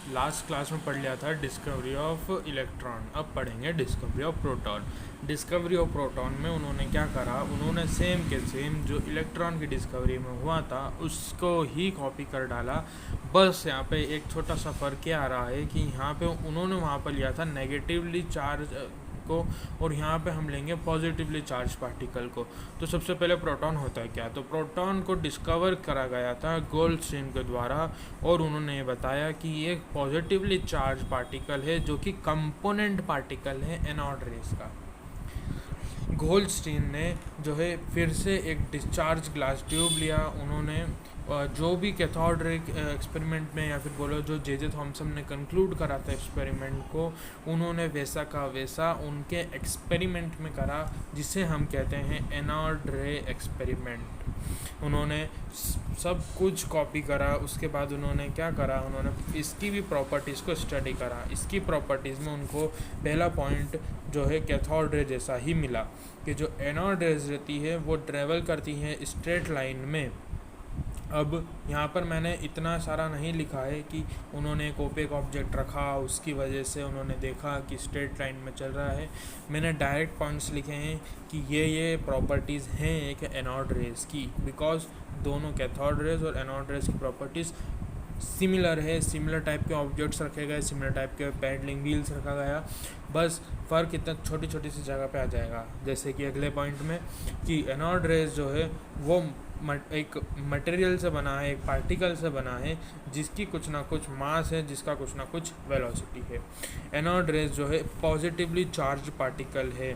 Last class में पढ़ लिया था डिस्कवरी ऑफ इलेक्ट्रॉन, अब पढ़ेंगे discovery of proton. Discovery of proton में उन्होंने क्या करा, उन्होंने सेम के सेम जो इलेक्ट्रॉन की डिस्कवरी में हुआ था उसको ही कॉपी कर डाला। बस यहाँ पे एक छोटा सा फ़र्क क्या आ रहा है कि यहाँ पे उन्होंने वहाँ पर लिया था नेगेटिवली चार्ज को और यहाँ पे हम लेंगे पॉजिटिवली चार्ज पार्टिकल को। तो सबसे पहले प्रोटॉन होता है क्या, तो प्रोटॉन को डिस्कवर करा गया था गोल्डस्टीन के द्वारा और उन्होंने ये बताया कि ये एक पॉजिटिवली चार्ज पार्टिकल है जो कि कंपोनेंट पार्टिकल है एनोड रेस का। गोल्डस्टीन ने जो है फिर से एक डिस्चार्ज ग्लास ट्यूब लिया, उन्होंने जो भी कैथोड रे एक्सपेरिमेंट में या फिर बोलो जो जे थॉमसन ने कंक्लूड करा था एक्सपेरिमेंट को, उन्होंने वैसा का वैसा उनके एक्सपेरिमेंट में करा जिसे हम कहते हैं एनोड रे एक्सपेरिमेंट। उन्होंने सब कुछ कॉपी करा, उसके बाद उन्होंने क्या करा, उन्होंने इसकी भी प्रॉपर्टीज़ को स्टडी करा। इसकी प्रॉपर्टीज़ में उनको पहला पॉइंट जो है कैथोड रे जैसा ही मिला कि जो एनोड रेज रहती है वो ट्रेवल करती है स्ट्रेट लाइन में। अब यहाँ पर मैंने इतना सारा नहीं लिखा है कि उन्होंने एक ओपेक ऑब्जेक्ट रखा उसकी वजह से उन्होंने देखा कि स्ट्रेट लाइन में चल रहा है। मैंने डायरेक्ट पॉइंट्स लिखे हैं कि ये प्रॉपर्टीज़ हैं एक एनोड रेज की, बिकॉज दोनों कैथोड रेज और एनोड रेज की प्रॉपर्टीज़ सिमिलर है। सिमिलर टाइप के ऑब्जेक्ट्स रखे गए, सिमिलर टाइप के पैडलिंग व्हील्स रखा गया, बस फ़र्क इतना छोटी छोटी सी जगह पे आ जाएगा। जैसे कि अगले पॉइंट में कि एनोड रेज जो है वो एक मटेरियल से बना है, एक पार्टिकल से बना है जिसकी कुछ ना कुछ मास है, जिसका कुछ ना कुछ वेलोसिटी है। एनोड रेज जो है पॉजिटिवली चार्ज पार्टिकल है।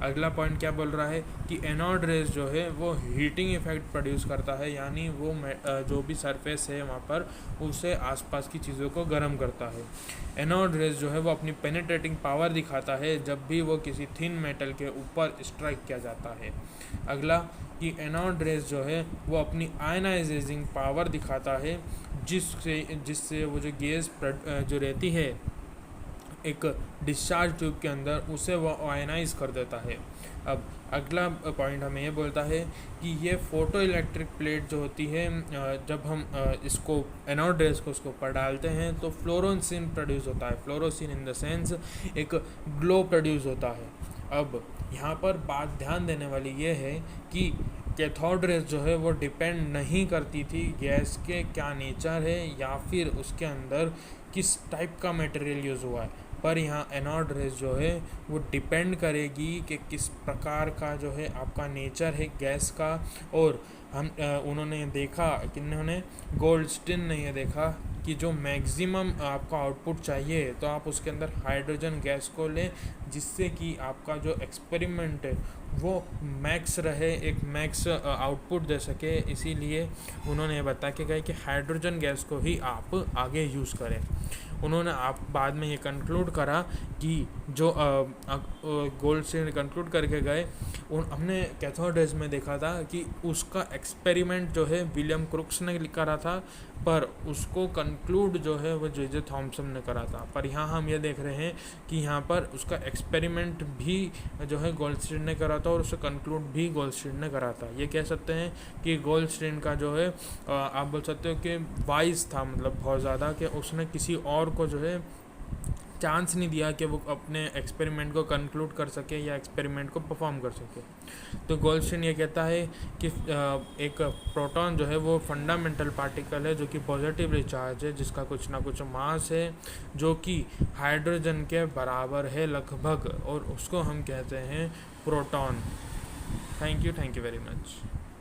अगला पॉइंट क्या बोल रहा है कि एनोड रेज जो है वो हीटिंग इफेक्ट प्रोड्यूस करता है, यानी वो जो भी सरफेस है वहाँ पर उसे आसपास की चीज़ों को गर्म करता है। एनोड रेज जो है वो अपनी पेनिट्रेटिंग पावर दिखाता है जब भी वो किसी थिन मेटल के ऊपर स्ट्राइक किया जाता है। अगला कि एनोड रेज जो है वो अपनी आयनाइजिंग पावर दिखाता है जिससे वो जो गैस जो रहती है एक डिस्चार्ज ट्यूब के अंदर उसे वो आयनाइज कर देता है। अब अगला पॉइंट हमें ये बोलता है कि ये फोटो इलेक्ट्रिक प्लेट जो होती है, जब हम इसको एनोड रेज को उसके ऊपर डालते हैं तो फ्लोरोसिन प्रोड्यूस होता है। फ्लोरोसिन इन द सेंस एक ग्लो प्रोड्यूस होता है। अब यहाँ पर बात ध्यान देने वाली ये है कि कैथोड रेज जो है वो डिपेंड नहीं करती थी गैस के क्या नेचर है या फिर उसके अंदर किस टाइप का मटेरियल यूज़ हुआ है, पर यहाँ एनोड रेज जो है वो डिपेंड करेगी कि किस प्रकार का जो है आपका नेचर है गैस का। और हम उन्होंने देखा कि उन्होंने गोल्डस्टीन ने ये देखा कि जो मैक्सिमम आपका आउटपुट चाहिए तो आप उसके अंदर हाइड्रोजन गैस को लें जिससे कि आपका जो एक्सपेरिमेंट है वो मैक्स रहे, एक मैक्स आउटपुट दे सके। इसीलिए उन्होंने बता के गए कि हाइड्रोजन गैस को ही आप आगे यूज़ करें। उन्होंने आप बाद में ये कंक्लूड करा कि जो गोल्डस्टीन कंक्लूड करके गए, हमने कैथोड रेज में देखा था कि उसका एक्सपेरिमेंट जो है विलियम क्रुक्स ने करा था, पर उसको कंक्लूड जो है वो जे थॉमसन ने करा था। पर यहाँ हम ये देख रहे हैं कि यहाँ पर उसका एक्सपेरिमेंट भी जो है गोल्डस्टीन ने करा था और उसे कंक्लूड भी गोल्डस्टीन ने करा था। ये कह सकते हैं कि गोल्डस्टीन का जो है आप बोल सकते हो कि वाइज था, मतलब बहुत ज़्यादा, कि उसने किसी और को जो है चांस नहीं दिया कि वो अपने एक्सपेरिमेंट को कंक्लूड कर सके या एक्सपेरिमेंट को परफॉर्म कर सके। तो गोल्डस्टीन ये कहता है कि एक प्रोटॉन जो है वो फंडामेंटल पार्टिकल है जो कि पॉजिटिवली चार्ज है, जिसका कुछ ना कुछ मास है जो कि हाइड्रोजन के बराबर है लगभग, और उसको हम कहते हैं proton. Thank you very much.